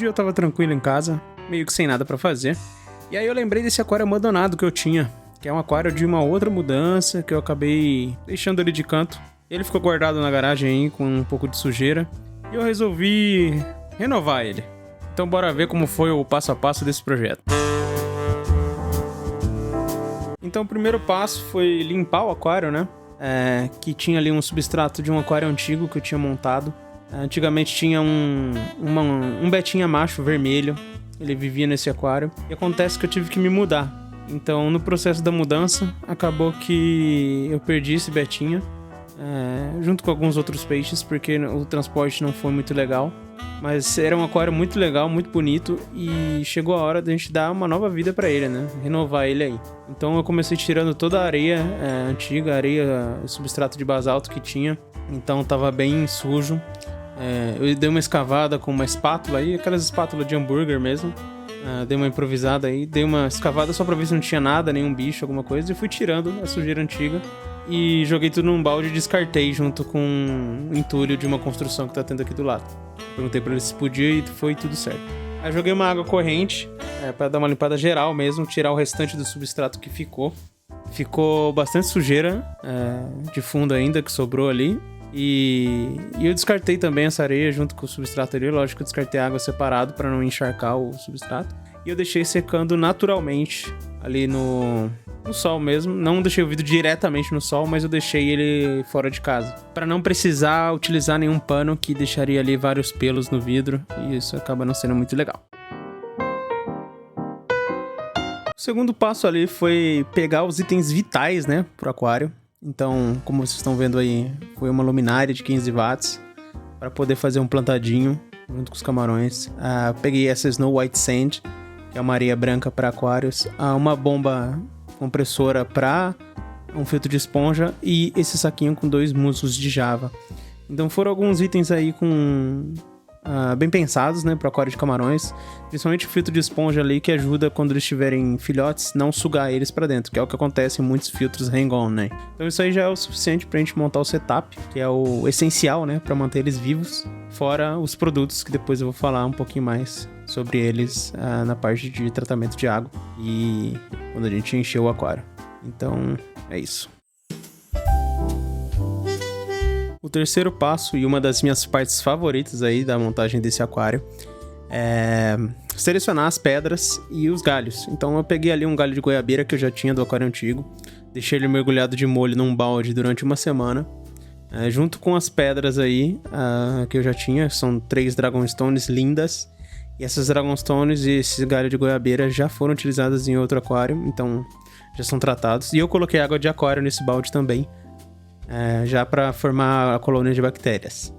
dia eu tava tranquilo em casa, meio que sem nada pra fazer. E aí eu lembrei desse aquário abandonado que eu tinha, que é um aquário de uma outra mudança que eu acabei deixando ele de canto. Ele ficou guardado na garagem aí com um pouco de sujeira e eu resolvi renovar ele. Então bora ver como foi o passo a passo desse projeto. Então o primeiro passo foi limpar o aquário, né? Que tinha ali um substrato de um aquário antigo que eu tinha montado. Antigamente tinha um betinha macho vermelho, ele vivia nesse aquário. E acontece que eu tive que me mudar. Então no processo da mudança, acabou que eu perdi esse betinha, junto com alguns outros peixes, porque o transporte não foi muito legal. Mas era um aquário muito legal, muito bonito, e chegou a hora de a gente dar uma nova vida pra ele, né? Renovar ele aí. Então eu comecei tirando toda a areia antiga, areia, substrato de basalto que tinha. Então tava bem sujo. Eu dei uma escavada com uma espátula aí, aquelas espátulas de hambúrguer mesmo. Dei uma improvisada aí, dei uma escavada só pra ver se não tinha nada, nenhum bicho, alguma coisa, e fui tirando a sujeira antiga. E joguei tudo num balde e descartei junto com um entulho de uma construção que tá tendo aqui do lado. Perguntei pra ele se podia e foi tudo certo. Aí joguei uma água corrente, pra dar uma limpada geral mesmo, tirar o restante do substrato que ficou. Ficou bastante sujeira de fundo ainda que sobrou ali. E eu descartei também essa areia junto com o substrato ali. Lógico que eu descartei a água separado para não encharcar o substrato. E eu deixei secando naturalmente ali no sol mesmo. Não deixei o vidro diretamente no sol, mas eu deixei ele fora de casa, para não precisar utilizar nenhum pano que deixaria ali vários pelos no vidro. E isso acaba não sendo muito legal. O segundo passo ali foi pegar os itens vitais, né, pro aquário. Então, como vocês estão vendo aí, foi uma luminária de 15 watts para poder fazer um plantadinho junto com os camarões. Peguei essa Snow White Sand, que é uma areia branca para aquários. Uma bomba compressora para um filtro de esponja e esse saquinho com 2 musgos de java. Então foram alguns itens aí bem pensados, né, para aquário de camarões. Principalmente o filtro de esponja ali, que ajuda quando eles tiverem filhotes, não sugar eles para dentro, que é o que acontece em muitos filtros hang-on, né. Então isso aí já é o suficiente pra gente montar o setup, que é o essencial, né, para manter eles vivos. Fora os produtos, que depois eu vou falar um pouquinho mais sobre eles na parte de tratamento de água e quando a gente encher o aquário. Então é isso. O terceiro passo, e uma das minhas partes favoritas aí da montagem desse aquário, é selecionar as pedras e os galhos. Então eu peguei ali um galho de goiabeira que eu já tinha do aquário antigo, deixei ele mergulhado de molho num balde durante uma semana, junto com as pedras aí que eu já tinha. São 3 Dragonstones lindas, e essas Dragonstones e esse galho de goiabeira já foram utilizadas em outro aquário, então já são tratados. E eu coloquei água de aquário nesse balde também, já para formar a colônia de bactérias.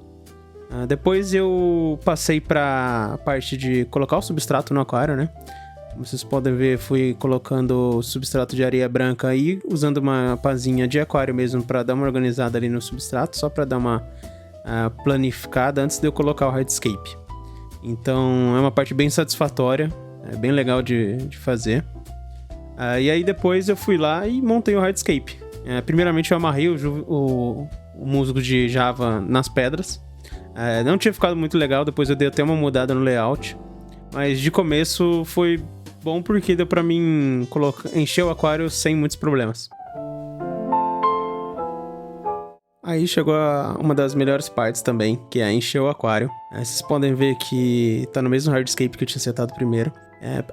Depois eu passei para a parte de colocar o substrato no aquário, né? Como vocês podem ver, fui colocando o substrato de areia branca aí, usando uma pazinha de aquário mesmo para dar uma organizada ali no substrato, só para dar uma planificada antes de eu colocar o hardscape. Então é uma parte bem satisfatória, é bem legal de fazer. E aí depois eu fui lá e montei o hardscape. Primeiramente eu amarrei o musgo de java nas pedras. Não tinha ficado muito legal, depois eu dei até uma mudada no layout. Mas de começo foi bom porque deu pra mim encher o aquário sem muitos problemas. Aí chegou uma das melhores partes também, que é encher o aquário. Vocês podem ver que tá no mesmo hardscape que eu tinha setado primeiro.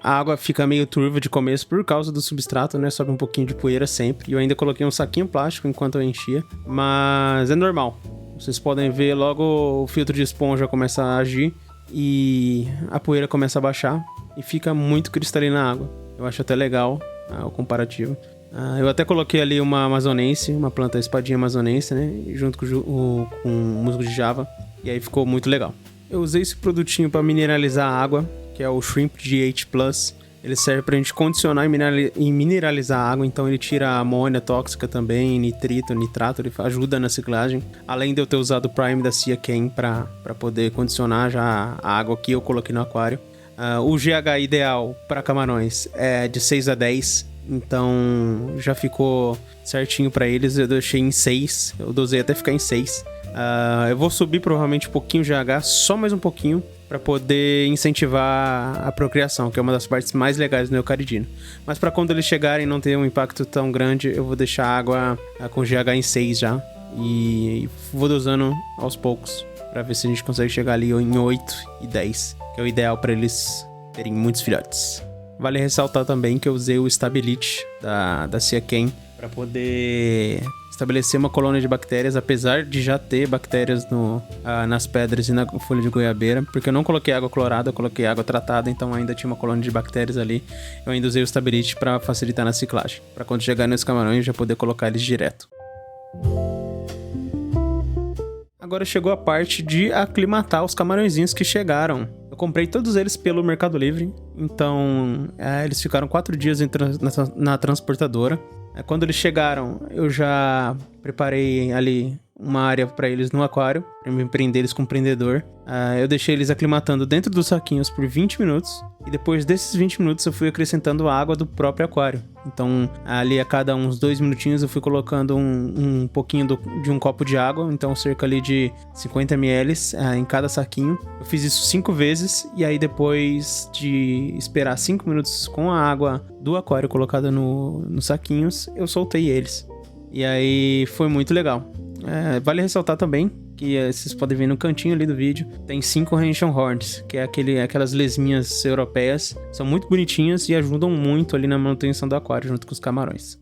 A água fica meio turva de começo por causa do substrato, né? Sobe um pouquinho de poeira sempre. E eu ainda coloquei um saquinho plástico enquanto eu enchia. Mas é normal. Vocês podem ver logo o filtro de esponja começa a agir e a poeira começa a baixar e fica muito cristalina a água. Eu acho até legal o comparativo. Eu até coloquei ali uma amazonense, uma planta espadinha amazonense, né? Junto com o musgo de java. E aí ficou muito legal. Eu usei esse produtinho para mineralizar a água, que é o Shrimp GH+. Ele serve pra gente condicionar e mineralizar a água, então ele tira a amônia tóxica também, nitrito, nitrato, ele ajuda na ciclagem. Além de eu ter usado o Prime da Cia Ken pra poder condicionar já a água que eu coloquei no aquário. O GH ideal para camarões é de 6 a 10, então já ficou certinho pra eles. Eu deixei em 6, eu dosei até ficar em 6. Eu vou subir provavelmente um pouquinho o GH, só mais um pouquinho, para poder incentivar a procriação, que é uma das partes mais legais do Neocaridino. Mas para quando eles chegarem e não ter um impacto tão grande, eu vou deixar a água com GH em 6 já. E vou dosando aos poucos, para ver se a gente consegue chegar ali em 8 e 10, que é o ideal para eles terem muitos filhotes. Vale ressaltar também que eu usei o Stabilite da Siaken para poder estabelecer uma colônia de bactérias, apesar de já ter bactérias nas pedras e na folha de goiabeira, porque eu não coloquei água clorada, eu coloquei água tratada, então ainda tinha uma colônia de bactérias ali. Eu ainda usei o Stabilite para facilitar na ciclagem, para quando chegar nos camarões já poder colocar eles direto. Agora chegou a parte de aclimatar os camarõezinhos que chegaram. Eu comprei todos eles pelo Mercado Livre, então eles ficaram 4 dias na transportadora. Quando eles chegaram, eu já preparei ali uma área para eles no aquário, para me prender eles com um prendedor. Eu deixei eles aclimatando dentro dos saquinhos por 20 minutos, e depois desses 20 minutos eu fui acrescentando água do próprio aquário. Então, ali a cada uns 2 minutinhos eu fui colocando um pouquinho de um copo de água, então cerca ali de 50 ml em cada saquinho. Eu fiz isso 5 vezes, e aí depois de esperar 5 minutos com a água do aquário colocada nos saquinhos, eu soltei eles. E aí foi muito legal. Vale ressaltar também que vocês podem ver no cantinho ali do vídeo, tem 5 Henshaw Horns, que é aquelas lesminhas europeias. São muito bonitinhas e ajudam muito ali na manutenção do aquário junto com os camarões.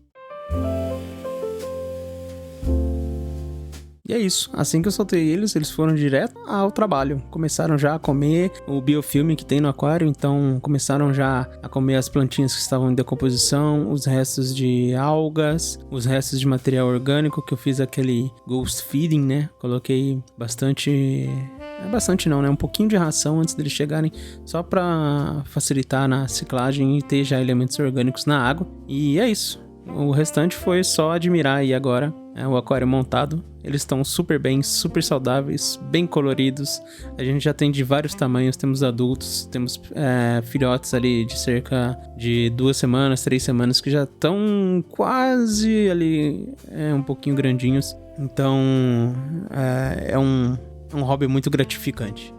E é isso, assim que eu soltei eles foram direto ao trabalho. Começaram já a comer o biofilme que tem no aquário, então começaram já a comer as plantinhas que estavam em decomposição, os restos de algas, os restos de material orgânico, que eu fiz aquele ghost feeding, né? Coloquei bastante não, né? Um pouquinho de ração antes deles chegarem, só pra facilitar na ciclagem e ter já elementos orgânicos na água. E é isso. O restante foi só admirar aí agora o aquário montado. Eles estão super bem, super saudáveis, bem coloridos. A gente já tem de vários tamanhos, temos adultos, temos filhotes ali de cerca de 2 semanas, 3 semanas, que já estão quase ali um pouquinho grandinhos. Então é um hobby muito gratificante.